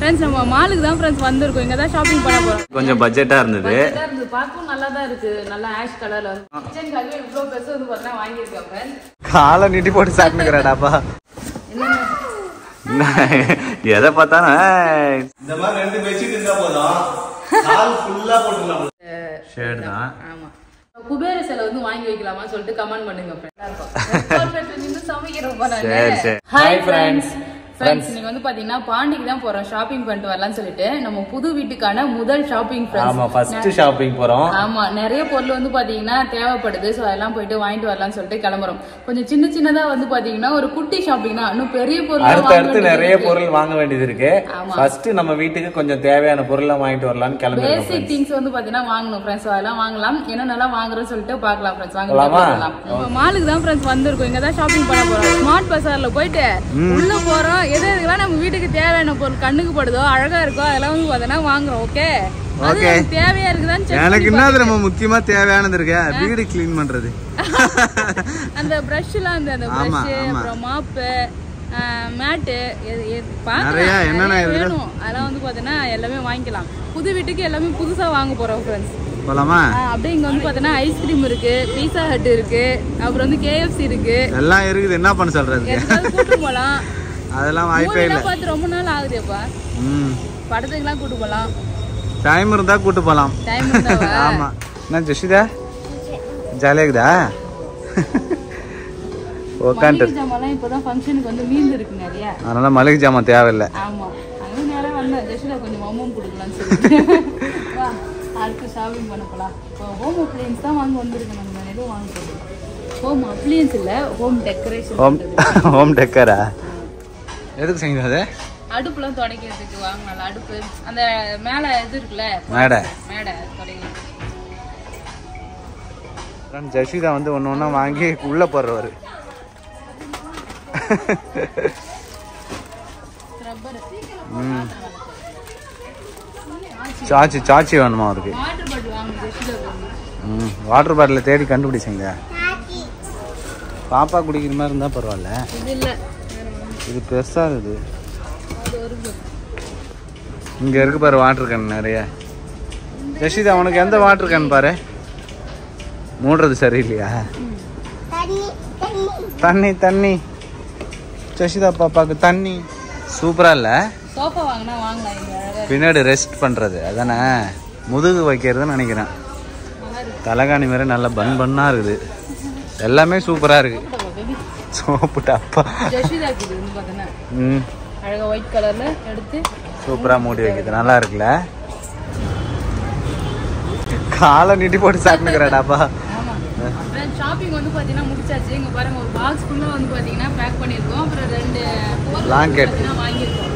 Friends நம்ம மாலுக்கு தான் फ्रेंड्स வந்திருக்கோம். இங்க தான் ஷாப்பிங் பண்ண போறோம். கொஞ்சம் பட்ஜெட்டா இருந்தது. பாக்கவும் நல்லா தான் இருக்கு. நல்லா ஆஷ் கலர்ல வந்து. கிச்சன் காக இவ்ளோ பெருசு வந்து பார்த்தா வாங்கி இருக்கேன் फ्रेंड्स. காலை நீட்டி போட்டு சாப்பிட்டுக்கறடாப்பா. என்ன எதை பார்த்தானே இந்த மாதிரி ரெண்டு பெட்ஷீட் இருந்தா போதும். கால் ஃபுல்லா போட்டுடலாம். ஷேட் தான். ஆமா. குபேர சேலை வந்து வாங்கி வைக்கலாமா சொல்லிட்டு கமெண்ட் பண்ணுங்க फ्रेंड्स. நின்னு சமைக்கிறோம் பாருங்க. சரி சரி. Hi friends. फ्रेंड्स நீங்க வந்து பாத்தீங்கன்னா பாண்டிக்கு தான் போறோம் ஷாப்பிங் பண்ணிட்டு வரலாம்னு சொல்லிட்டு நம்ம புது வீட்டுக்கான முதல் ஷாப்பிங் फ्रेंड्स. ஆமா ஃபர்ஸ்ட் ஷாப்பிங் போறோம். ஆமா நிறைய பொருள் வந்து பாத்தீங்கன்னா தேவைப்படுது. சோ அதெல்லாம் போயிட்டு வாங்கிட்டு வரலாம்னு சொல்லிட்டு கிளம்புறோம். கொஞ்சம் சின்ன சின்னதா வந்து பாத்தீங்கன்னா ஒரு குட்டி ஷாப்பிங் தான். இன்னும் பெரிய பொருள் அடுத்து நிறைய பொருள் வாங்க வேண்டியது இருக்கு. ஃபர்ஸ்ட் நம்ம வீட்டுக்கு கொஞ்சம் தேவையான பொருள்லாம் வாங்கிட்டு வரலாம்னு கிளம்புறோம். பேசிக் திங்ஸ் வந்து பாத்தீங்கன்னா வாங்கணும் फ्रेंड्स. அதெல்லாம் வாங்கலாம். என்னென்னலாம் வாங்குறோம்னு சொல்லிட்டு பார்க்கலாம் फ्रेंड्स. வாங்கலாம். நம்ம மாலுக்கு தான் फ्रेंड्स வந்திருக்கோம். இங்க தான் ஷாப்பிங் பண்ண போறோம். ஸ்மார்ட் பஜார்ல போயிட்டு உள்ள போறோம். எதெல்லாம் நம்ம வீட்டுக்கு தேவையான பொருள் கண்ணுக்கு படுதோ அழகா இருக்கோ அதெல்லாம் வந்து பார்த்தா வாங்குறோம். ஓகே ஓகே தேவையா இருக்குதான்னு எனக்கு என்ன ரொம்ப முக்கியமா தேவையானது இருக்கு. வீடு க்ளீன் பண்றது. அந்த பிரஷ்லாம் அந்த பிரஷ் அப்புறம் மாப்பு மேட்டு என்னென்ன வேணும் அதெல்லாம் வந்து பார்த்தீங்கன்னா எல்லாமே வாங்கிக்கலாம். புது வீட்டுக்கு எல்லாமே புதுசா வாங்க போறோம் ஃப்ரெண்ட்ஸ். போலாமா? அப்படியே இங்க வந்து பார்த்தீங்கன்னா ஐஸ்கிரீம் இருக்கு, பீஸா ஹட் இருக்கு, அப்புறம் வந்து KFC இருக்கு, எல்லாம் இருக்குது. என்ன பண்ண சொல்றது? கூட்டு போலாம். அதெல்லாம் வாய்ப்பே இல்ல. பார்த்து ரொம்ப நாள் ஆகுதுப்பா. படத்துக்குலாம் கூட்டு போலாம். டைம் இருந்தா கூட்டு போலாம். டைம் இருந்தா. ஆமா. என்ன ஜெஷிதா ஜாலியா இருக்குதா? ஓகாண்டர் ஜாமான்லாம் இப்போதான் ஃபங்க்ஷனுக்கு வந்து மீந்து இருக்கு நிறைய. அதனால மளிகை ஜாமான் தேவையில்லை. ஆமா. அது நேரா வந்தா ஜெஷிதா கொஞ்சம் மம்மம் கொடுக்கலாம்னு சொல்லிட்டு வா அடுத்து ஷாப்பிங் பண்ண போலாம். ஹோம் அப்ளையன்ஸ் தான் வாங்க வந்திருக்கு. நம்ம எதுவும் வாங்க போறோம். ஹோம் அப்ளையன்ஸ் இல்ல, ஹோம் டெக்கரேஷன். ஹோம் டெக்கரா? எதுக்கு செய்யுது அது? அடுப்புலாம் துடைக்கிறதுக்கு வாங்கலாம். அடுப்பு அந்த மேல இது இருக்குல்ல மேடை துடைக்கிறது. ஜெஷிதா வந்து ஒண்ணு வாங்கி உள்ள போடுறவரு. சாச்சி வேணுமா அவருக்கு? வாட்டர் பாட்டில் தேடி கண்டுபிடிச்சிங்க. பாப்பா குடிக்கிற மாதிரி இருந்தா பரவாயில்ல. இது பெருசா இருக்குது. இங்க இருக்கு பாரு வாட்டர் கேன் நிறைய. ஜெஷிதா உனக்கு எந்த வாட்டர் கேன் பாரு. மூடுறது சரியில்லையா? தண்ணி ஜெஷிதா பாப்பாக்கு தண்ணி. சூப்பரா இல்ல? சோஃபா வாங்கினா வாங்கலாம். பின்னாடி ரெஸ்ட் பண்றது அதானே முதுகு வைக்கிறதுன்னு நினைக்கிறேன். தலகாணி மாதிரி நல்லா பண்ணா இருக்குது. எல்லாமே சூப்பரா இருக்கு. சோப்பு டப்பா ஜெஷிதாக்கு இது பார்த்தீங்கன்னா அழகா ஒயிட் கலர்ல எடுத்து சூப்பரா மூடி வைக்கிறது. நல்லா இருக்குல்ல? காலை நீட்டி போட்டு சாப்பிட்டுக்கறடாப்பா. ஆமா. அப்புறம் ஷாப்பிங் வந்து பாத்தீங்கன்னா முடிச்சாச்சு. இங்க பாருங்க ஒரு பாக்ஸ் ஃபுல்லா வந்து பாத்தீங்கன்னா பேக் பண்ணிருக்கோம். அப்புறம் ரெண்டு பிளாங்கெட் வாங்கிருக்கோம்.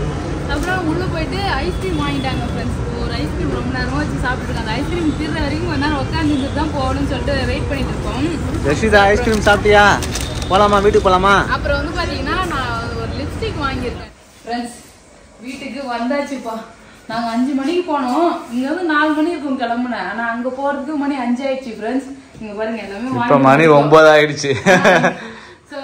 அப்புறம் உள்ள போயிட்டு ஐஸ்கிரீம் வாங்கிட்டாங்க ஃப்ரெண்ட்ஸ். ஒரு ஐஸ்கிரீம் ரொம்ப நேரமா வச்சு சாப்பிட்டு இருக்காங்க. ஐஸ்கிரீம் தீர்ற வரைக்கும் கொஞ்ச நேரம் உட்காந்துட்டு தான் போகணும்னு சொல்லிட்டு வெயிட் பண்ணிட்டு இருக்கோம். ஜெஷிதா ஐஸ்கிரீம் சாப்பிட்டியா? போலாமா? வீட்டுக்கு போலாமா? அப்புறம் வந்து பாத்தீங்கன்னா நான் ஒரு லிப்ஸ்டிக் வாங்கியிருக்கேன் ஃப்ரெண்ட்ஸ். வீட்டுக்கு வந்தாச்சுப்பா. நாங்க 5 மணிக்கு போனோம். இங்க வந்து 4 மணி இருக்கும் கிளம்புனேன். ஆனா அங்க போறதுக்கு மணி 5 ஆயிடுச்சு ஃப்ரெண்ட்ஸ். இங்க பாருங்க எல்லாமே இப்ப மணி 9 ஆயிடுச்சு. சோ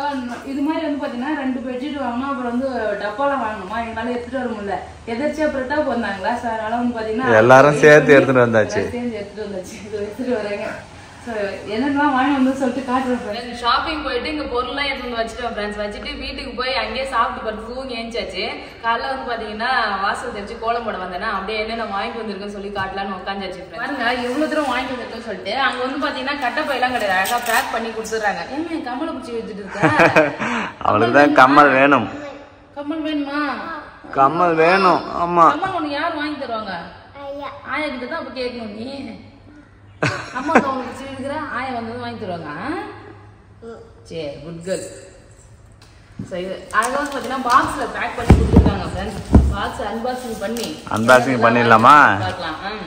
இது மாதிரி வந்து பாத்தீங்கன்னா 2 பெட்ஷீட் வாங்கணும். அப்புறம் வந்து டப்பால வாங்கணுமா, எங்களால எடுத்துட்டு வர முடியல. எதிர்ச்சியா பிரதாப் வந்தாங்களா, சோ அதனால வந்து பாத்தீங்கன்னா எல்லாரும் சேர்த்து எடுத்துட்டு வந்தாச்சு. எடுத்துட்டு வரேங்க. என்னெல்லாம் வாங்கி வந்து சொல்லிட்டு காட்டுறேன். ஷாப்பிங் போயிட்டு இங்க பொருள்லாம் எடுத்து வந்து வச்சுட்டோம் ஃப்ரெண்ட்ஸ். வச்சுட்டு வீட்டுக்கு போய் அங்கேயே சாப்பிட்டு படுத்து தூங்கி ஏஞ்சாச்சு. காலைல வந்து பாத்தீங்கன்னா வாசல் தெரிச்சு கோலம் போட வந்தேன்னா அப்படியே என்னென்ன வாங்கிட்டு வந்திருக்குன்னு சொல்லி காட்டலான்னு உட்காந்துச்சு. பாருங்க எவ்வளவு தூரம் வாங்கிட்டு வந்திருக்குன்னு சொல்லிட்டு. அங்க வந்து பாத்தீங்கன்னா கட்டப்பையெல்லாம் கிடையாது, அழகா பேக் பண்ணி கொடுத்துடுறாங்க. ஏன் கம்மலை பிடிச்சி வச்சுட்டு இருக்க? அவளுக்குதான் கம்மல் வேணும். கம்மல் வேணுமா? கம்மல் வேணும். ஆமா. கம்மல் உனக்கு யார் வாங்கி தருவாங்க? ஆயா கிட்ட தான் அப்ப கேட்கணும். நீ அம்மா உனக்கு பிடிச்சிருக்கிற ஆயா வந்து வாங்கி தருவாங்க. சரி குட் கேர்ள். சரி அழகா பார்த்தீங்கன்னா பாக்ஸ்ல பேக் பண்ணி கொடுத்துருக்காங்க ஃப்ரெண்ட்ஸ். பாக்ஸ் அன்பாக்சிங் பண்ணிடலாமா? பார்க்கலாம்.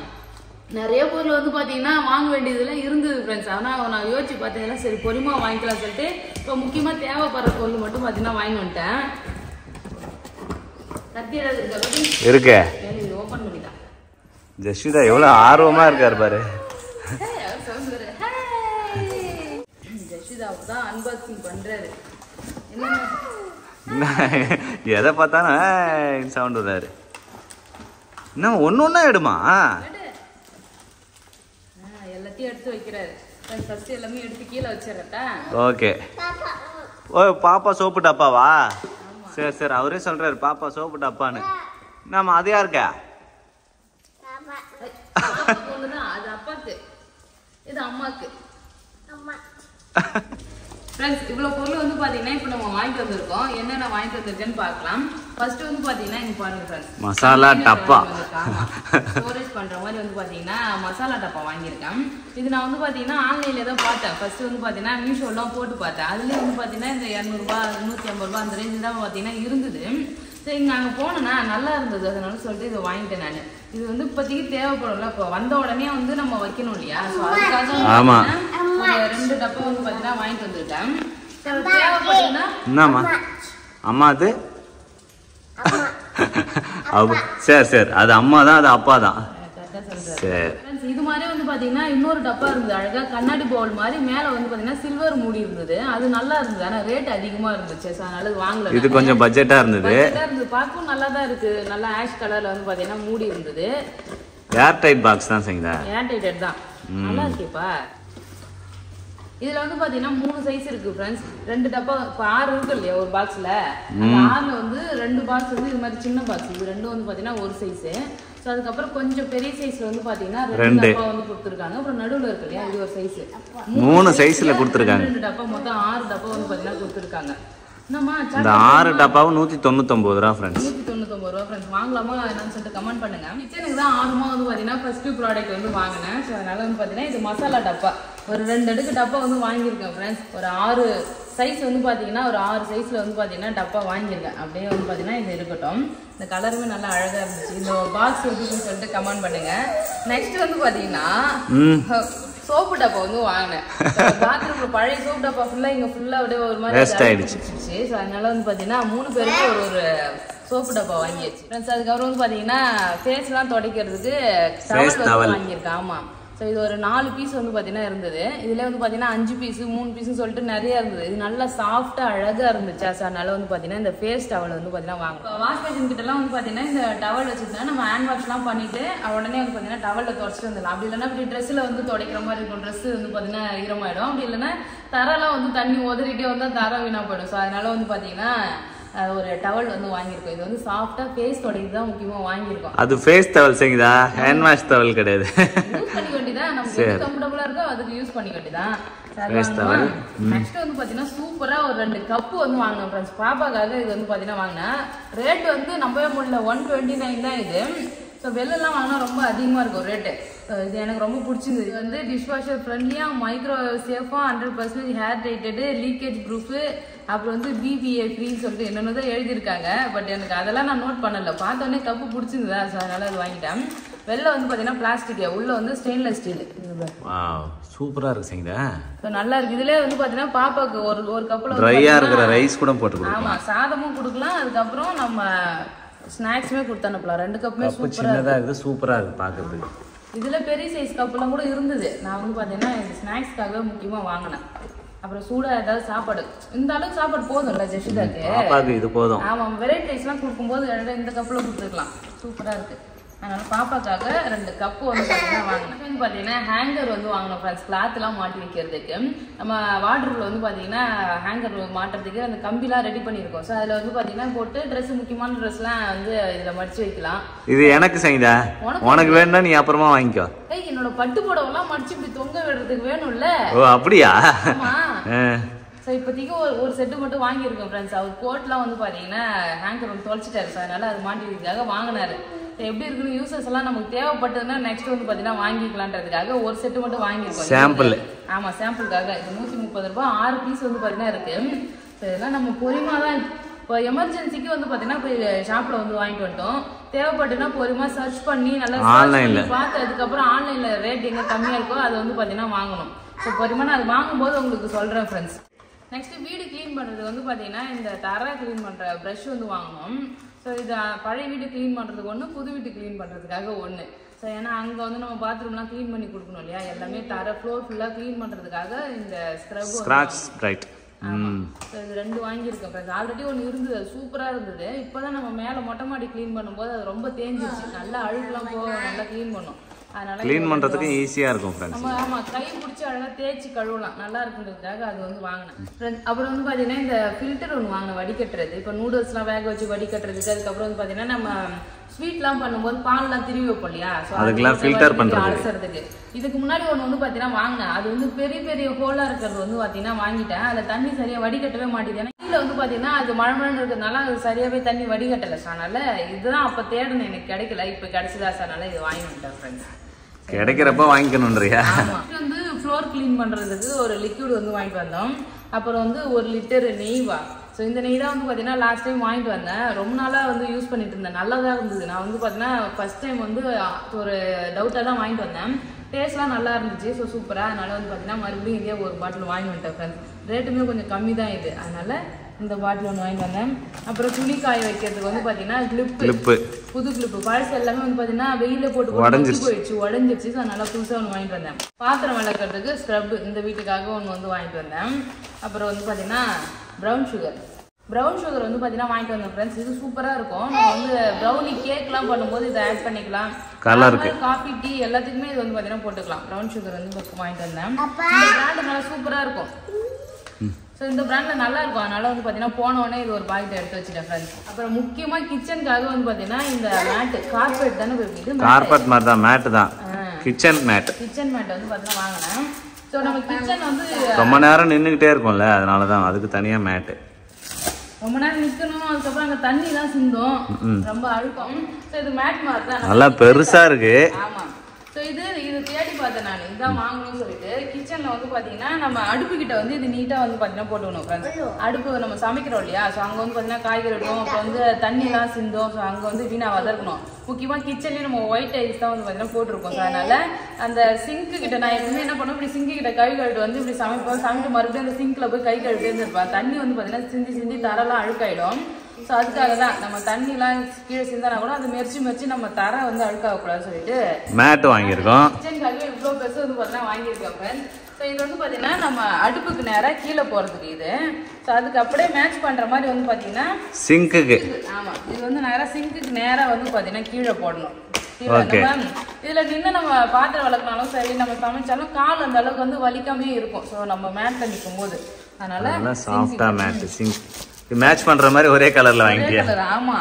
நிறைய பொருள் வந்து பாத்தீங்கன்னா வாங்க வேண்டியதுலாம் இருந்தது ஃப்ரெண்ட்ஸ். ஆனா நான் யோசிச்சு பார்த்தீங்கன்னா சரி பொறுமா வாங்கிக்கலாம் சொல்லிட்டு இப்போ முக்கியமா தேவைப்படுற பொருள் மட்டும் பாத்தீங்கன்னா வாங்கி வந்துட்டேன். கத்தி ஏதாவது இருக்கு ஓபன் பண்ணிட்டேன். ஜெஷிதா எவ்வளவு ஆர்வமா இருக்காரு பாரு. ஜெஷிதா தான் அன்பாக்சிங் பண்றாரு. எதை பார்த்தாலும் சவுண்ட் வராரு. என்ன ஒன்று ஒன்றா எடுமா? எல்லாத்தையும் எடுத்து வைக்கிறாரு. ஃபர்ஸ்ட் எல்லாமே எடுத்து கீழே வச்சிடறட்டா? ஓகே. ஓ பாப்பா சோப்பு டப்பாவா? சரி சரி, அவரே சொல்றாரு பாப்பா சோப்பு டப்பான்னு. நம்ம அது யாருக்கா? அது அப்பாக்கு, இது அம்மாக்கு. ஃப்ரெண்ட்ஸ், இவ்வளோ பொருள் வந்து பார்த்தீங்கன்னா இப்போ நம்ம வாங்கிட்டு வந்திருக்கோம். என்னென்ன வாங்கிட்டு வந்திருக்கேன்னு பார்க்கலாம். ஃபர்ஸ்ட் வந்து பார்த்தீங்கன்னா இங்கே பாருங்க ஃப்ரெண்ட்ஸ், மசாலா டப்பா. ஸ்டோரேஜ் பண்ணுற மாதிரி வந்து பார்த்தீங்கன்னா மசாலா டப்பா வாங்கியிருக்கேன். இது நான் வந்து பார்த்தீங்கன்னா ஆன்லைனில் தான் பார்த்தேன். ஃபர்ஸ்ட் வந்து பார்த்தீங்கன்னா மீஷோலாம் போட்டு பார்த்தேன். அதுலேயே வந்து பார்த்தீங்கன்னா இந்த 200 150 அந்த ரேஞ்சு தான் பார்த்தீங்கன்னா இருந்தது. சரி, இங்கே அங்கே போனேன்னா நல்லா இருந்தது, அதனால சொல்லிட்டு இதை வாங்கிட்டேன் நான். இது வந்து இப்போதைக்கு தேவைப்படும்ல, இப்போ வந்த உடனே வந்து நம்ம வைக்கணும் இல்லையா? ஸோ அதுக்காக 2 டப்பா வந்து பார்த்தீங்கன்னா வாங்கிட்டு வந்துருக்கேன். தேவைப்படுதுன்னா என்னம்மா அம்மா அது? சரி சரி, அது அம்மா தான், அது அப்பா தான். சரி. இது மாதிரி வந்து பாத்தீங்கன்னா இன்னொரு டப்பா இருந்தது, அழகா கண்ணாடி பவுல் மாதிரி. மேல வந்து பாத்தீங்கன்னா சில்வர் மூடி இருந்தது. அது நல்லா இருந்தது, ஆனா ரேட் அதிகமா இருந்துச்சு. அதனால வாங்கல. இது கொஞ்சம் பட்ஜெட்டா இருந்தது. பார்க்கவும் நல்லா தான் இருக்கு. நல்லா ஆஷ் கலர்ல வந்து பாத்தீங்கன்னா மூடி இருந்தது. ஏர் டைட் பாக்ஸ் தான் செய்யுதா? ஏர் டைட் தான், நல்லா இருக்கேப்பா. இதுல வந்து பாத்தீங்கன்னா 3 சைஸ் இருக்கு ஃப்ரெண்ட்ஸ். 2 டப்பா, இப்போ 6 இருக்கு இல்லையா ஒரு பாக்ஸ்ல. அந்த 6ல வந்து 2 பாக்ஸ் வந்து இது மாதிரி சின்ன பாக்ஸ். இது ரெண்டும் வந்து பாத்தீங்கன்னா ஒரு சைஸ். ஸோ அதுக்கப்புறம் கொஞ்சம் பெரிய சைஸ்ல வந்து பாத்தீங்கன்னா 2 டப்பா வந்து கொடுத்துருக்காங்க. அப்புறம் நடுவில் இருக்கு இல்லையா, இது ஒரு சைஸ். 3 சைஸ்ல கொடுத்துருக்காங்க. 2 டப்பா, மொத்தம் 6 டப்பா வந்து பாத்தீங்கன்னா கொடுத்துருக்காங்க. இந்த 6 டப்பாவும் 199 ரூபா ஃப்ரெண்ட்ஸ். 199 ரூபா ஃப்ரெண்ட்ஸ். வாங்கலாமா என்னன்னு சொல்லிட்டு கமெண்ட் பண்ணுங்க. கிச்சனுக்கு தான் ஆர்வமா வந்து பாத்தீங்கன்னா ஃபர்ஸ்ட் ப்ராடக்ட் வந்து வாங்கினேன். ஸோ அதனால வந்து பாத்தீங்கன்னா இது மசாலா டப்பா. ஒரு 2 அடுக்கு டப்பா வந்து வாங்கியிருக்கேன் ஃப்ரெண்ட்ஸ். ஒரு 6 சைஸ் வந்து பாத்தீங்கன்னா ஒரு 6 சைஸ்ல வந்து பாத்தீங்கன்னா டப்பா வாங்கியிருக்கேன். அப்படியே வந்து பாத்தீங்கன்னா இது இருக்கட்டும். இந்த கலருமே நல்லா அழகா இருந்துச்சு. இந்த பாக்ஸ் எப்படின்னு சொல்லிட்டு கமெண்ட் பண்ணுங்க. நெக்ஸ்ட் வந்து பாத்தீங்கன்னா சோப்பு டப்பா வந்து வாங்கினேன். பாத்ரூம்ல பழைய சோப்பு டப்பா ஃபுல்லா இங்க ஃபுல்லா அப்படியே ஒரு மாதிரி வேஸ்ட் ஆயிடுச்சு. ஸோ அதனால வந்து பாத்தீங்கன்னா 3 பேருக்கு ஒரு சோப்பு டப்பா வாங்கியாச்சு ஃப்ரெண்ட்ஸ். அதுக்கப்புறம் வந்து பாத்தீங்கன்னா ஃபேஸ் எல்லாம் துடைக்கிறதுக்கு டவல் வாங்கியிருக்கேன். ஆமா. ஸோ இது ஒரு 4 பீஸ் வந்து பார்த்தீங்கன்னா இருந்தது. இதில் வந்து பார்த்தீங்கன்னா 5 பீஸ் 3 பீஸ்ன்னு சொல்லிட்டு நிறைய இருந்தது. இது நல்லா சாஃப்டாக அழகாக இருந்துச்சு. ஸோ அதனால வந்து பார்த்தீங்கன்னா இந்த ஃபேஸ் டவல் வந்து பார்த்தீங்கன்னா வாங்கணும். வாஷ் பேஷன் கிட்டலாம் வந்து பார்த்தீங்கன்னா இந்த டவல் வச்சுருந்தா நம்ம ஹேண்ட் வாஷ்லாம் பண்ணிட்டு உடனே வந்து பார்த்தீங்கன்னா டவலில் துடைச்சிட்டு வந்துடலாம். அப்படி இல்லைன்னா இப்படி ட்ரெஸ்ஸில் வந்து துடைக்கிற மாதிரி இருக்கும். ட்ரெஸ் வந்து பார்த்தீங்கன்னா ஈரமாயிடும். அப்படி இல்லைன்னா தரெல்லாம் வந்து தண்ணி உதறிட்டே வந்தால் தர வீணாக போயிடும். ஸோ அதனால வந்து பார்த்தீங்கன்னா ஒரு டவல் வந்து வாங்கியிருக்கோம். இது வந்து சாஃப்டா ஃபேஸ் துடைக்கு தான் முக்கியமா வாங்கியிருக்கோம். அது ஃபேஸ் டவல் செய்யுதா, ஹேண்ட் வாஷ் டவல் கிடையாது. யூஸ் பண்ணிக்க வேண்டியதான், நமக்கு எது கம்ஃபர்டபுளா இருக்கோ அதுக்கு யூஸ் பண்ணிக்க வேண்டியதான். நெக்ஸ்ட் வந்து பாத்தீங்கன்னா சூப்பரா ஒரு 2 கப்பு வந்து வாங்கினோம் ஃப்ரெண்ட்ஸ். பாப்பாக்காக இது வந்து பாத்தீங்கன்னா வாங்கினேன். ரேட் வந்து நம்பவே முடியல, 129 தான் இது. ஸோ வெளிலலாம் வாங்கினா ரொம்ப அதிகமாக இருக்கும் ரேட்டு. இது எனக்கு ரொம்ப பிடிச்சிருந்தது. இது வந்து டிஷ்வாஷர் ஃப்ரெண்ட்லியாக, மைக்ரோ சேஃபாக, 100% ஹேர் டைட்டடு, லீக்கேஜ் ப்ரூஃபு, அப்புறம் வந்து பிபிஏ ஃப்ரீன்னு சொல்லிட்டு என்னென்ன தான் எழுதியிருக்காங்க. பட் எனக்கு அதெல்லாம் நான் நோட் பண்ணலை. பார்த்தோன்னே கப்பு பிடிச்சிருந்ததா, ஸோ அதனால் அது வாங்கிட்டேன். வெளில வந்து பார்த்தீங்கன்னா பிளாஸ்டிக், உள்ள வந்து ஸ்டெயின்லெஸ் ஸ்டீல். சூப்பராக இருக்கு சரிங்களா. ஸோ நல்லா இருக்கு. இதுலேயே வந்து பார்த்தீங்கன்னா பாப்பாவுக்கு ஒரு கப்பில் ட்ரையாக இருக்கிற ரைஸ் கூட போட்டு, ஆமாம், சாதமும் கொடுக்கலாம். அதுக்கப்புறம் நம்ம ஸ்நாக்ஸுமே கொடுத்து அனுப்பலாம். 2 கப்புமே சூப்பராக இருக்குது. சூப்பராக இருக்குது பார்க்குறதுக்கு. இதில் பெரிய சைஸ் கப்பெல்லாம் கூட இருந்தது. நான் வந்து பார்த்தீங்கன்னா இந்த ஸ்நாக்ஸ்க்காக முக்கியமாக வாங்கினேன். அப்புறம் சூடாக ஏதாவது சாப்பாடு, இந்த அளவுக்கு சாப்பாடு போதும்ல ஜெஷிதாக்கு, இது போதும். ஆமாம், வெரைட்டி ரைஸ்லாம் கொடுக்கும்போது இந்த கப்பில் கொடுத்துருக்கலாம். சூப்பராக இருக்குது. அதனால பாப்பாக்காக 2 கப்பு வந்து பார்த்தீங்கன்னா வாங்கினேன். வந்து பார்த்தீங்கன்னா ஹேங்கர் வந்து வாங்கினோம் ஃப்ரெண்ட்ஸ். கிளாத்லாம் மாட்டி வைக்கிறதுக்கு. நம்ம வாட்ரூமில் வந்து பார்த்தீங்கன்னா ஹேங்கர் மாட்டுறதுக்கு அந்த கம்பிலாம் ரெடி பண்ணியிருக்கோம். ஸோ அதில் வந்து பார்த்தீங்கன்னா போட்டு ட்ரெஸ், முக்கியமான ட்ரெஸ்லாம் வந்து இதில் மடிச்சு வைக்கலாம். இது எனக்கு செய்யுதா, உனக்கு வேணும்னா நீ அப்புறமா வாங்கிக்கோ. என்னோட பட்டு புடவெல்லாம் மடிச்சு இப்படி தொங்க விடுறதுக்கு வேணும்ல. ஓ அப்படியா? ஆமாம். ஸோ இப்போதைக்கு ஒரு செட்டு மட்டும் வாங்கியிருக்கோம் ஃப்ரெண்ட்ஸ். அவர் கோட்லாம் வந்து பார்த்தீங்கன்னா ஹேங்கர் வந்து தொலைச்சிட்டாரு. ஸோ அதனால அது மாட்டிக்கிறதுக்காக வாங்கினாரு. எப்படி இருக்குன்னு யூசர்ஸ் எல்லாம் நமக்கு தேவைப்பட்டதுன்னா நெக்ஸ்ட் வந்து பார்த்தீங்கன்னா வாங்கிக்கலான்றதுக்காக ஒரு செட்டு மட்டும் வாங்கியிருக்கோம். சாம்பிள். ஆமாம், சாம்பிளுக்காக. இது 130 ரூபாய். 6 பீஸ் வந்து பார்த்தீங்கன்னா இருக்கு. ஸோ இதெல்லாம் நம்ம பொறுமா தான், இப்போ எமர்ஜென்சிக்கு வந்து பார்த்தீங்கன்னா போய் ஷாப்பில் வந்து வாங்கிட்டு வந்துட்டோம். தேவைப்பட்டுன்னா பொறுமா சர்ச் பண்ணி நல்லா பார்த்து அதுக்கப்புறம் ஆன்லைனில் ரேட் எங்கே கம்மியாக இருக்கோ அதை வந்து பார்த்தீங்கன்னா வாங்கணும். ஸோ பொறுமா நான் அது வாங்கும்போது உங்களுக்கு சொல்கிறேன் ஃப்ரெண்ட்ஸ். நெக்ஸ்ட் வீடு கிளீன் பண்ணுறது வந்து பார்த்தீங்கன்னா இந்த தரை கிளீன் பண்ணுற ப்ரஷ் வந்து வாங்கணும். ஸோ இது பழைய வீடு க்ளீன் பண்ணுறதுக்கு ஒன்று, புது வீட்டு க்ளீன் பண்ணுறதுக்காக ஒன்று. ஸோ ஏன்னா அங்கே வந்து நம்ம பாத்ரூம்லாம் க்ளீன் பண்ணி கொடுக்கணும் இல்லையா, எல்லாமே தரை ஃப்ளோர் ஃபுல்லாக க்ளீன் பண்ணுறதுக்காக இந்த ஸ்க்ரப். இது 2 வாங்கியிருக்கேன் ஃப்ரெண்ட்ஸ். ஆல்ரெடி ஒன்று இருந்தது, அது சூப்பராக இருந்தது. இப்போதான் நம்ம மேலே மொட்டை மாடி க்ளீன் பண்ணும்போது அது ரொம்ப தேஞ்சிச்சு. நல்லா அழுக்கெல்லாம் போக நல்லா க்ளீன் பண்ணும். அதனால க்ளீன் பண்ணுறதுக்கு ஈஸியாக இருக்கும் ஃப்ரெண்ட்ஸ். ஆமாம், கை பிடிச்சி அழகாக தேய்ச்சி கழுவலாம், நல்லா இருக்குன்றதுக்காக அது வந்து வாங்கினேன் ஃப்ரெண்ட்ஸ். அப்புறம் வந்து பார்த்தீங்கன்னா இந்த ஃபில்டர் ஒன்று வாங்கினேன் வடிகட்டுறது. இப்போ நூடுல்ஸ்லாம் வேக வச்சு வடிகட்டுறதுக்கு. அதுக்கப்புறம் வந்து பார்த்தீங்கன்னா நம்ம ஸ்வீட்லாம் பண்ணும்போது பால்லாம் திருவி வைப்போம் இல்லையா, அதுக்கெல்லாம் ஃபில்டர் பண்ணுறது அலசறதுக்கு. இதுக்கு முன்னாடி ஒன்று வந்து பார்த்தீங்கன்னா வாங்கினேன். அது வந்து பெரிய பெரிய ஹோலாக இருக்கிறது வந்து பார்த்தீங்கன்னா வாங்கிட்டேன். அதில் தண்ணி சரியாக வடிகட்டவே மாட்டேது. ஏன்னா கீழே வந்து பார்த்தீங்கன்னா அது மழை இருக்கிறதுனால அது சரியாகவே தண்ணி வடிகட்டலை. ஸோ அதனால இதுதான் அப்போ தேடணும், எனக்கு கிடைக்கல. இப்போ கிடைச்சதா சார், அதனால இது வாங்கி வந்துட்டேன் ஃப்ரெண்ட்ஸ். கிடைக்கிறப்ப வாங்கிக்கணும்ன்றியா? வந்து ஃப்ளோர் கிளீன் பண்றதுக்கு ஒரு லிக்விட் வந்து வாங்கிட்டு வந்தோம். அப்புறம் வந்து 1 லிட்டர் நெய்வா. ஸோ இந்த நெய் தான் வந்து பார்த்தீங்கன்னா லாஸ்ட் டைம் வாங்கிட்டு வந்தேன். ரொம்ப நாளாக வந்து யூஸ் பண்ணிட்டு இருந்தேன், நல்லா தான் இருந்தது. நான் வந்து பார்த்தீங்கன்னா ஃபர்ஸ்ட் டைம் வந்து ஒரு டவுட்டாக தான் வாங்கிட்டு வந்தேன். டேஸ்ட்லாம் நல்லா இருந்துச்சு. ஸோ சூப்பராக. அதனால வந்து பார்த்தீங்கன்னா மறுபடியும் இதே ஒரு பாட்டில் வாங்கி வந்துட்டேன் ஃப்ரெண்ட்ஸ். ரேட்டுமே கொஞ்சம் கம்மி தான் இது, அதனால இந்த பாட்டில் ஒன்று வாங்கிட்டு வந்தேன். அப்புறம் துணி காய வைக்கிறதுக்கு வந்து பார்த்தீங்கன்னா கிளிப்பு, புது கிளிப்பு. பழசு எல்லாமே வந்து பார்த்தீங்கன்னா வெயில போட்டு உடஞ்சிருச்சு. ஸோ அதனால புதுசாக ஒன்று வாங்கிட்டு வந்தேன். பாத்திரம் விளக்குறதுக்கு ஸ்க்ரப் இந்த வீட்டுக்காக ஒன்று வந்து வாங்கிட்டு வந்தேன். அப்புறம் வந்து பார்த்தீங்கன்னா ப்ரௌன் சுகர் வந்து பார்த்தீங்கன்னா வாங்கிட்டு வந்தேன் ஃப்ரெண்ட்ஸ். இது சூப்பராக இருக்கும். நம்ம வந்து ப்ரௌனி கேக்லாம் பண்ணும்போது இதை ஆட் பண்ணிக்கலாம். கலருக்கு காஃபி டீ எல்லாத்துக்குமே இது வந்து பார்த்தீங்கன்னா போட்டுக்கலாம். ப்ரௌன் சுகர் வந்து வாங்கிட்டு வந்தேன். இந்த பிராண்டு நல்லா சூப்பராக இருக்கும். ஸோ இந்த பிராண்டில் நல்லா இருக்கும். அதனால வந்து பார்த்தீங்கன்னா போனோடனே இது ஒரு பாக்கெட் எடுத்து வச்சுட்டேன் ஃப்ரெண்ட்ஸ். அப்புறம் முக்கியமாக கிச்சனுக்காக வந்து பார்த்தீங்கன்னா இந்த மேட்டு, கார்பெட் தானே இது, கார்பெட் மாதிரி தான், மேட்டு தான், கிச்சன் மேட் வந்து பார்த்தீங்கன்னா வாங்கினேன். ஸோ நம்ம கிச்சன் வந்து ரொம்ப நேரம் நின்றுக்கிட்டே இருக்கும்ல, அதனால தான் அதுக்கு தனியாக மேட்டு. ரொம்ப நேரம் நிற்கணும், அதுக்கப்புறம் அங்கே தண்ணிலாம் சிந்தும், ரொம்ப அழுக்கும். ஸோ இது மேட் மாதிரி தான், நல்லா பெருசாக இருக்கு. ஆமாம். ஸோ இது தேடி பார்த்தேன் நான், இதுதான் வாங்கணும்னு சொல்லிட்டு. கிச்சனில் வந்து பார்த்தீங்கன்னா நம்ம அடுப்பு கிட்ட வந்து இது நீட்டாக வந்து பார்த்தீங்கன்னா போட்டுக்கணும் ஃப்ரெண்ட்ஸ். அடுப்பு நம்ம சமைக்கிறோம் இல்லையா, ஸோ அங்கே வந்து பார்த்தீங்கன்னா காய்கறி இருக்கும், அப்புறம் வந்து தண்ணிலாம் சிந்தும். ஸோ அங்கே வந்து வீணாக வதக்கணும். முக்கியமாக கிச்சன்லேயும் நம்ம ஒயிட் டைல்ஸ் தான் வந்து பார்த்தீங்கன்னா போட்டிருக்கோம். ஸோ அதனால அந்த சிங்க்கு கிட்ட நான் எப்பவுமே என்ன பண்ணுவேன், இப்படி சிங்க்கு கிட்ட கை கழுவிட்டு வந்து இப்படி சமைட்டு மறுபடியும் அந்த சிங்கில் போய் கை கழுவிட்டு இருந்திருப்பேன். தண்ணி வந்து பார்த்தீங்கன்னா சிந்தி தரெல்லாம் அழுக்காயிடும். ஸோ அதுக்காக தான் நம்ம தண்ணிலாம் கீழே சிந்தானா கூட அது மெரிச்சு நம்ம தர வந்து அழுக்காகக்கூடாதுன்னு சொல்லிட்டு மேட் வாங்கியிருக்கோம். கிச்சனுக்காகவே இவ்வளோ பெருசு வந்து பார்த்தீங்கன்னா வாங்கியிருக்கேன். ஸோ இது வந்து பார்த்தீங்கன்னா நம்ம அடுப்புக்கு நேராக கீழே போகிறதுக்கு இது. ஸோ அதுக்கு அப்படியே மேட்ச் பண்ணுற மாதிரி வந்து பார்த்தீங்கன்னா சிங்க்குக்கு. ஆமாம், இது வந்து நேராக சிங்க்குக்கு நேராக வந்து பார்த்தீங்கன்னா கீழே போடணும். இதுல நின்று நம்ம பாத்திரம் வளர்க்கனாலும் சரி, நம்ம சமைச்சாலும் கால் அந்த அளவுக்கு வந்து வலிக்காமே இருக்கும். ஸோ நம்ம மேட்ல நிற்கும் போது அதனால சாஃப்டா மேட் சிங்க் மேட்ச் பண்ற மாதிரி ஒரே கலர்ல வாங்கிட்டியா? ஆமா.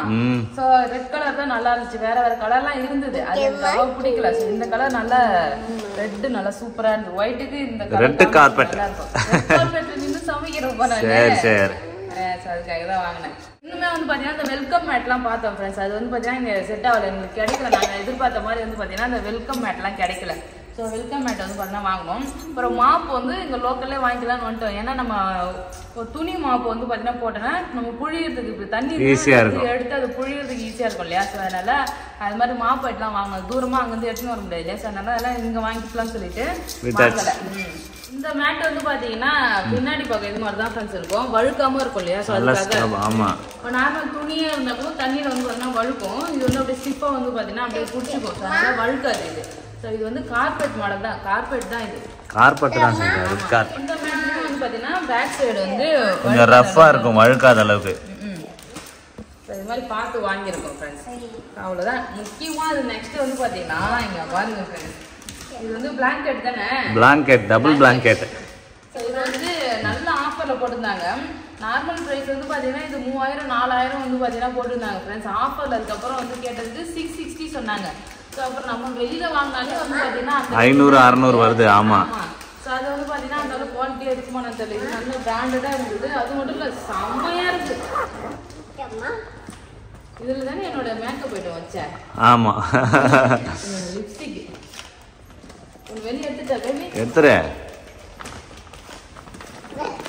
சோ ரெட் கலர் தான் நல்லா இருந்துச்சு. வேற கலர்லாம் இருந்தது, அது எனக்கு பிடிக்கல. சோ இந்த கலர் நல்லா ரெட் நல்லா சூப்பரா இருந்துச்சு. ஒயிட்டுக்கு இந்த கலர் ரெட் கார்பெட் நின்று சமைக்கிறோம் பாருங்க. சரி சரி. அதுக்காக தான் வாங்கினேன். இன்னுமே வந்து பாத்தீங்கன்னா இந்த வெல்கம் மேட்லாம் பார்த்தோம் ஃப்ரெண்ட்ஸ். அது வந்து பாத்தீங்கன்னா இங்க செட் ஆகல, எங்களுக்கு கிடைக்கல. நாங்க எதிர்பார்த்த மாதிரி வந்து பாத்தீங்கன்னா இந்த வெல்கம் மேட்லாம் கிடைக்கல. ஸோ வெல்கம் மேட் வந்து பார்த்தீங்கன்னா வாங்கணும். அப்புறம் மாப்பு வந்து இங்கே லோக்கல்லே வாங்கிக்கலாம்னு வந்துட்டோம். ஏன்னா நம்ம துணி மாப்பு வந்து பார்த்தீங்கன்னா போட்டோன்னா நம்ம புழியறதுக்கு இப்படி தண்ணி ஈஸியாக இருக்கும், எடுத்து அது புழியறதுக்கு ஈஸியாக இருக்கும் இல்லையா. ஸோ அதனால அது மாதிரி மாப்பு எல்லாம் வாங்கணும். தூரமாக அங்கேருந்து எடுத்துன்னு வர முடியாது இல்லையா. ஸோ அதனால அதெல்லாம் இங்கே வாங்கிக்கலாம்னு சொல்லிட்டு வாங்கலை. இந்த மேட் வந்து பார்த்தீங்கன்னா பின்னாடி பக்கம் இது மாதிரி தான் ஃப்ரெண்ட்ஸ் இருக்கும், வழுக்காம இருக்கும் இல்லையா. ஸோ அதுக்காக இப்போ நார்மல் துணியாக இருந்தால் கூட தண்ணியில் வந்து பார்த்தீங்கன்னா வழுக்கும். இது வந்து அப்படியே ஸ்டிப்பாக வந்து பார்த்தீங்கன்னா அப்படியே பிடிச்சிக்கும். ஸோ அதனால வழுக்காது இது. ஸோ இது வந்து கார்பெட் மாடல் தான், கார்பெட் தான் இது, கார்பெட் தான் சார். இந்த மேட்ல வந்து பார்த்தீங்கன்னா பேக் சைடு வந்து கொஞ்சம் ரஃப்பா இருக்கும், வழுக்காத அளவுக்கு. இது மாதிரி பார்த்து வாங்கியிருக்கோம் ஃப்ரெண்ட்ஸ். அவ்வளோதான். முக்கியமாக அது நெக்ஸ்ட் வந்து பார்த்தீங்கன்னா இங்கே பாருங்க ஃப்ரெண்ட்ஸ், இது வந்து பிளாங்கெட் தானே, பிளாங்கெட், டபுள் பிளாங்கெட். ஸோ இது வந்து நல்ல ஆஃபரில் போட்டிருந்தாங்க. நார்மல் ப்ரைஸ் வந்து பார்த்தீங்கன்னா இது 3000 4000 வந்து பார்த்தீங்கன்னா போட்டிருந்தாங்க ஃப்ரெண்ட்ஸ். ஆஃபரில் அதுக்கப்புறம் வந்து கேட்டதுக்கு 660 சொன்னாங்க. ஸோ அப்புறம் நம்ம வெளியில வாங்கினாலே வந்து பார்த்தீங்கன்னா 500 600 வருது. ஆமாம். ஸோ அது வந்து பார்த்தீங்கன்னா அந்த அளவுக்கு குவாலிட்டியாக இருக்குமான்னு தெரியல. இது நல்ல பிராண்டடாக இருந்தது. அது மட்டும் இல்லை, செம்மையாக இருக்குது. இதில் தானே என்னோட மேக்கப் போய்ட்டு வச்சேன். ஆமாம். லிப்ஸ்டிக் ஒரு வெளியே எடுத்துட்டா பேபி, எடுத்துறேன்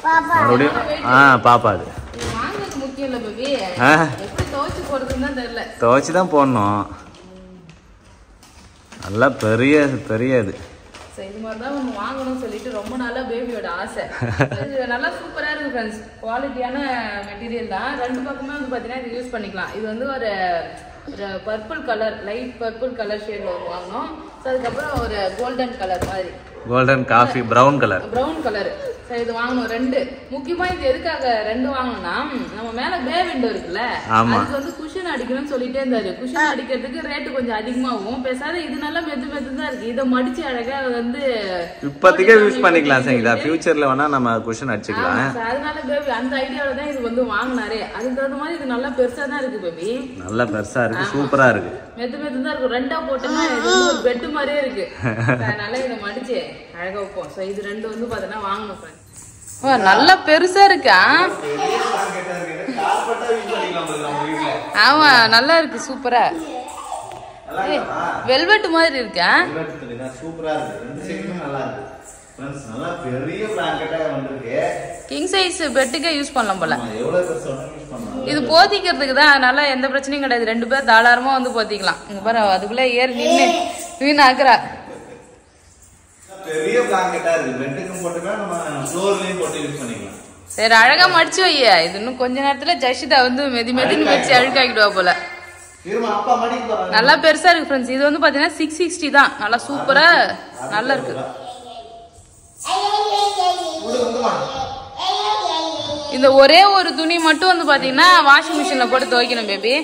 மறுபடியும். பாப்பா அது வாங்குறது முக்கியம் இல்லை பேபி, எப்படி துவைச்சு போடுறதுன்னு தான் தெரியல. துவைச்சு தான் போடணும். நல்லா பெரிய இது. இது மாதிரி தான் ஒன்று வாங்கணும்னு சொல்லிட்டு ரொம்ப நாளாக பேபியோட ஆசை. இது நல்லா சூப்பராக இருக்குது ஃப்ரெண்ட்ஸ், குவாலிட்டியான மெட்டீரியல் தான். ரெண்டு பக்கமே வந்து பார்த்தீங்கன்னா இது யூஸ் பண்ணிக்கலாம். இது வந்து ஒரு purple colour, light purple colour ஷேடில் ஒன்று வாங்கினோம். ஸோ அதுக்கப்புறம் ஒரு கோல்டன் கலர் மாதிரி, golden coffee brown colour. So சரி இது வாங்கணும் 2. முக்கியமா இது எதுக்காக 2 வாங்கணும்னா நம்ம மேல பே விண்டோ இருக்குல்ல அதுக்கு வந்து குஷன் அடிக்கணும்னு சொல்லிட்டே இருந்தாரு. குஷன் அடிக்கிறதுக்கு ரேட்டு கொஞ்சம் அதிகமாகும். பேசாத இது நல்லா மெது தான் இருக்கு. இதை மடிச்சு அழகா வந்து இப்போதைக்கே யூஸ் பண்ணிக்கலாம் சங்கீதா. ஃபியூச்சர்ல வேணா நம்ம குஷன் அடிச்சுக்கலாம். அதனால பேபி அந்த ஐடியாவில தான் இது வந்து வாங்கினாரு. அதுக்கு தகுந்த மாதிரி இது நல்லா பெருசா தான் இருக்கு பேபி. நல்லா பெருசா இருக்கு, சூப்பரா இருக்கு. மெது தான் இருக்கு. 2ஆ போட்டோம்னா இது ஒரு பெட் மாதிரியே இருக்கு. அதனால இதை மடிச்சு அழகா வைப்போம். சோ இது 2 வந்து பாத்தீங்கன்னா வாங்கணும். நல்லா பெருசா இருக்கா? ஆமா நல்லா இருக்கு, சூப்பரா. வெல்வெட் மாதிரி இருக்கா? சூப்பரா இருக்கு. 2 சைடுமே நல்லா இருக்கு. फ्रेंड्स நல்லா பெரிய பிளாங்கெட்டா வந்திருக்கு. கிங் சைஸ் பெட்டுக்கே யூஸ் பண்ணலாம் போல. எவ்வளவு பெருசா யூஸ் பண்ணலாம். இது போத்திக்கிறதுக்கு தான். அதனால எந்த பிரச்சனையும் கிடையாது. 2 பேர் தாராளமா வந்து போத்திக்கலாம். இங்க பாரு அதுக்குள்ள ஏறி நின்னு வீணாக்குறா. பெரிய பிளாங்கெட்டா இருக்கு. பெட்டுக்கும் போட்டுக்கலாம், நம்ம ஃப்ளோர்லயும் போட்டு யூஸ் பண்ணிக்கலாம். சரி அழகா மடிச்சு வையா. இது இன்னும் கொஞ்ச நேரத்துல ஜஷிதா வந்து மெதின்னு வச்சு அழுக்காக்கிடுவா போல. நல்லா பெருசா இருக்கு ஃப்ரெண்ட்ஸ். இது வந்து பாத்தீங்கன்னா 660 தான். நல்லா சூப்பரா நல்லா இருக்கு. இந்த ஒரே ஒரு துணி மட்டும் வந்து பாத்தீங்கன்னா வாஷிங் மிஷின்ல போட்டு துவைக்கணும் பேபி.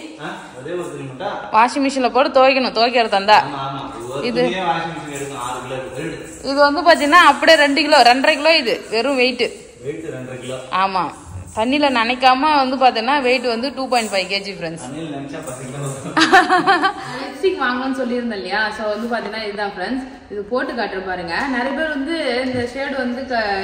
வாஷிங் மிஷின்ல போட்டு துவைக்கணும், துவைக்கிறது தந்தா. இது வந்து பாத்தீங்கன்னா அப்படியே 2 கிலோ 2.5 கிலோ. இது வெறும் வெயிட். ஆமா தண்ணியில நனைக்காம வந்து பாத்தீங்கன்னா வெயிட் வந்து 2.5 kg ஃப்ரெண்ட்ஸ். லிப்ஸ்டிக் வாங்கணும்னு சொல்லியிருந்தேன் இல்லையா? ஸோ வந்து பாத்தீங்கன்னா இதுதான் ஃப்ரெண்ட்ஸ். இது போட்டு காட்டுற பாருங்க. நிறைய பேர் வந்து இந்த ஷேடு வந்து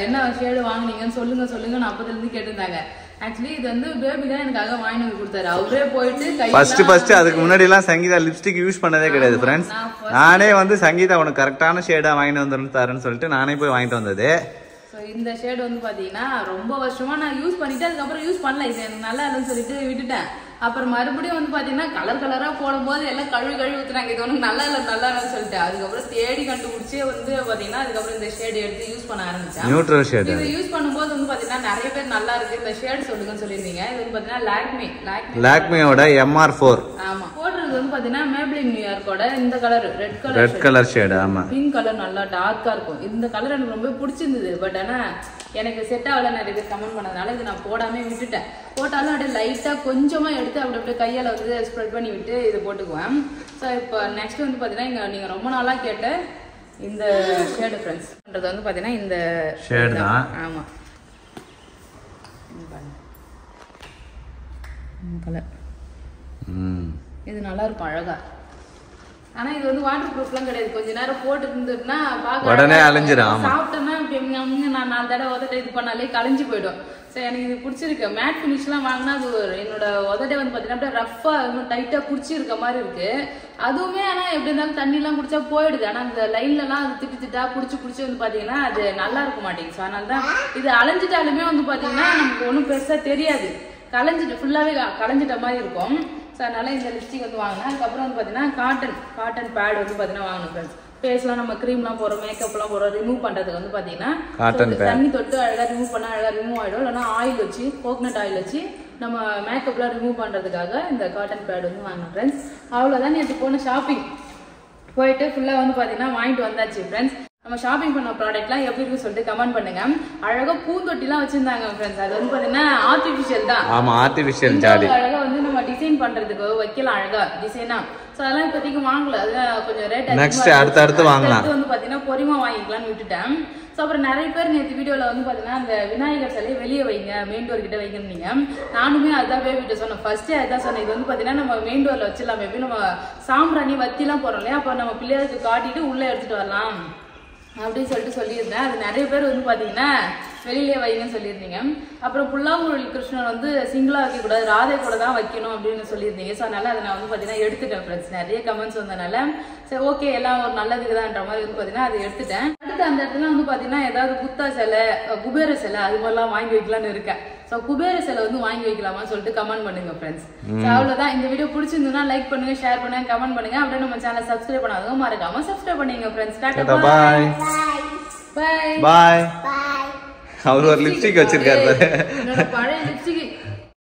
என்ன ஷேடு வாங்குனீங்கன்னு சொல்லுங்கன்னு அப்பதுல இருந்து கேட்டிருந்தாங்க. ஆக்சுவலி இது வந்து பேபி தான் எனக்காக வாங்கி வந்து கொடுத்தாரு. அவரே போயிட்டு ஃபர்ஸ்ட் அதுக்கு முன்னாடி எல்லாம் சங்கீதா லிப்ஸ்டிக் யூஸ் பண்ணதே கிடையாது ஃப்ரெண்ட்ஸ். நானே வந்து சங்கீதா உனக்கு கரெக்டான ஷேடா வாங்கிட்டு வந்துருன்னு சொல்லிட்டு நானே போய் வாங்கிட்டு வந்தது. இந்த ஷேடு வந்து பாத்தீங்கன்னா ரொம்ப வருஷமா நான் யூஸ் பண்ணிட்டு அதுக்கப்புறம் யூஸ் பண்ணல. இது எனக்கு நல்லா இல்லைன்னு சொல்லிட்டு விட்டுட்டேன். அப்புறம் மறுபடியும் வந்து பாத்தீங்கன்னா கலரா போடும்போது எல்லாம் கழுவி ஊத்துறாங்க. இது ஒண்ணு நல்லா இல்லைன்னு சொல்லிட்டு அதுக்கப்புறம் தேடி கண்டுபிடிச்சி வந்து பாத்தீங்கன்னா அதுக்கப்புறம் இந்த ஷேடு எடுத்து யூஸ் பண்ண ஆரம்பிச்சேன். Neutral shade. இது யூஸ் பண்ணும்போது வந்து பாத்தீங்கன்னா நிறைய பேர் நல்லா இருக்கு இந்த ஷேடு சொல்லுங்கன்னு சொல்லியிருந்தீங்க. இது வந்து பாத்தீங்கன்னா லாக்மியோட MR4. ஆமா போடுறது வந்து பாத்தீங்கன்னா மேப்ளின் நியூயார்க்கோட இந்த கலர் ரெட் கலர் ஷேடு. ஆமா பிங்க் கலர் நல்லா டார்க்கா இருக்கும். இந்த கலர் எனக்கு ரொம்ப பிடிச்சிருந்தது. பட் ஆனா எனக்கு செட் ஆகல. நிறைய பேர் கமெண்ட் பண்ணதுனால இது நான் போடாம விட்டுட்டேன். போட்டாலும் அப்படியே லைட்டா கொஞ்சமா எடுத்து அப்படியே கையால வந்து ஸ்ப்ரெட் பண்ணி விட்டு இது போட்டுக்குவேன். ஸோ இப்போ நெக்ஸ்ட் வந்து பாத்தீங்கன்னா நீங்க ரொம்ப நாளா கேட்ட இந்த ஷேடு ஃப்ரெண்ட்ஸ் பண்றது வந்து பாத்தீங்கன்னா இந்த ஷேடு தான். ஆமா கலர் இது நல்லா இருக்கும் அழகா. ஆனா இது வந்து வாட்டர் ப்ரூஃப்லாம் கிடையாது. கொஞ்ச நேரம் போட்டு இருந்துன்னா உடனே அழிஞ்சிடும். சாப்பிட்டோம்னா நான் 4 தடவை உதட்ட இது பண்ணாலே கலைஞ்சு போயிடும். சரி எனக்கு இது பிடிச்சிருக்கு. மேட் ஃபினிஷ்லாம் வாங்கினா அது என்னோட உதட்டை வந்து பார்த்தீங்கன்னா ரஃபா டைட்டா பிடிச்சிருக்க மாதிரி இருக்கு. அதுவுமே ஆனா எப்படி இருந்தாலும் தண்ணிலாம் குடிச்சா போயிடுது. ஆனா அந்த லைன்லலாம் அது திட்டா பிடிச்சி வந்து பாத்தீங்கன்னா அது நல்லா இருக்க மாட்டேங்குது. ஸோ அதனால தான் இது அலைஞ்சிட்டாலுமே வந்து பாத்தீங்கன்னா நமக்கு ஒன்றும் பெருசா தெரியாது. கலைஞ்சிட்டு ஃபுல்லாவே கலைஞ்சிட்ட மாதிரி இருக்கும். ஸோ அதனால இந்த லிப்ஸ்டிக் வந்து வாங்கினேன். அதுக்கப்புறம் வந்து பார்த்தீங்கன்னா காட்டன் பேட் வந்து பார்த்தீங்கன்னா வாங்கணும் ஃப்ரெண்ட்ஸ். ஃபேஸ்லாம் நம்ம க்ரீம்லாம் போடுறோம், மேக்கப்லாம் போடுறோம், ரிமூவ் பண்ணுறதுக்கு வந்து பார்த்தீங்கன்னா தண்ணி தொட்டு அழகாக ரிமூவ் பண்ணால் அழகாக ரிமூவ் ஆகிடும். இல்லைன்னா ஆயில் வச்சு கோகனட் ஆயில் வச்சு நம்ம மேக்கப்லாம் ரிமூவ் பண்ணுறதுக்காக இந்த காட்டன் பேட் வந்து வாங்கினோம் ஃப்ரெண்ட்ஸ். அவ்வளோதான் நேற்று போன ஷாப்பிங் போயிட்டு ஃபுல்லாக வந்து பார்த்தீங்கன்னா வாங்கிட்டு வந்தாச்சு ஃப்ரெண்ட்ஸ். நம்ம ஷாப்பிங் பண்ண ப்ராடக்ட்லாம் எப்படி இருக்குன்னு சொல்லிட்டு கமெண்ட் பண்ணுங்க. அழகா பூந்தொட்டிலாம் வச்சிருந்தாங்க ஃப்ரெண்ட்ஸ். அது வந்து பாத்தீங்கன்னா ஆர்டிஃபிஷியல் தான். ஆமா ஆர்டிஃபிஷியல் ஜாடி. அழகா வந்து நம்ம டிசைன் பண்றதுக்கு வைக்கலாம் அழகா டிசைனா. சோ அதெல்லாம் இப்போதைக்கு வாங்கல. அது கொஞ்சம் ரேட் நெக்ஸ்ட் அடுத்து வாங்கலாம். வந்து பாத்தீங்கன்னா பொறிமா வாங்கிக்கலாம்னு விட்டுட்டேன். ஸோ அப்புறம் நிறைய பேர் நேற்று வீடியோவில் வந்து பார்த்தீங்கன்னா அந்த விநாயகர் சிலையை வெளியே வைங்க, மெயின் டோர் கிட்ட வைக்கணுங்க. நானுமே அதுதான் பேபிட்ட சொன்னேன். ஃபர்ஸ்டே அதுதான் சொன்னேன். இது வந்து பார்த்தீங்கன்னா நம்ம மெயின் டோரில் வச்சிடலாம். எப்படி நம்ம சாம்பிராணி வத்திலாம் போகிறோம் இல்லையா, அப்போ நம்ம பிள்ளையாருக்கு காட்டிட்டு உள்ளே எடுத்துகிட்டு வரலாம் அப்படின்னு சொல்லிட்டு சொல்லியிருந்தேன். அது நிறைய பேர் வந்து பார்த்தீங்கன்னா வெளியிலே வைங்கன்னு சொல்லியிருந்தீங்க. அப்புறம் புல்லாங்குழல் கிருஷ்ணன் வந்து சிங்கிளாக வைக்கக்கூடாது, ராதை கூட தான் வைக்கணும் அப்படின்னு சொல்லியிருந்தீங்க. ஸோ அதனால அதை நான் வந்து பார்த்தீங்கன்னா எடுத்துட்டேன் ஃப்ரெண்ட்ஸ். நிறைய கமெண்ட்ஸ் வந்ததுனால சரி ஓகே எல்லாம் ஒரு நல்லதுக்கு தான்ன்ற மாதிரி வந்து பார்த்தீங்கன்னா அதை எடுத்துட்டேன். அடுத்து அந்த இடத்துல வந்து பார்த்தீங்கன்னா ஏதாவது புத்தா சிலை, குபேர சிலை அது மாதிரிலாம் வாங்கி வைக்கலான்னு இருக்கேன். ஸோ குபேர சிலை வந்து வாங்கி வைக்கலாமான்னு சொல்லிட்டு கமெண்ட் பண்ணுங்க ஃப்ரெண்ட்ஸ். அவ்வளோதான். இந்த வீடியோ பிடிச்சிருந்ததுன்னா லைக் பண்ணுங்க, ஷேர் பண்ணுங்க, கமெண்ட் பண்ணுங்க. அப்படியே நம்ம சேனல் சப்ஸ்கிரைப் பண்ணாதவங்க மறக்காம சப்ஸ்கிரைப் பண்ணுங்க ஃப்ரெண்ட்ஸ். டாடா பாய் பாய் பாய். அவர் ஒரு லிப்ஸ்டிக் வச்சிருக்காரு. என்னோட பழைய லிப்ஸ்டிக்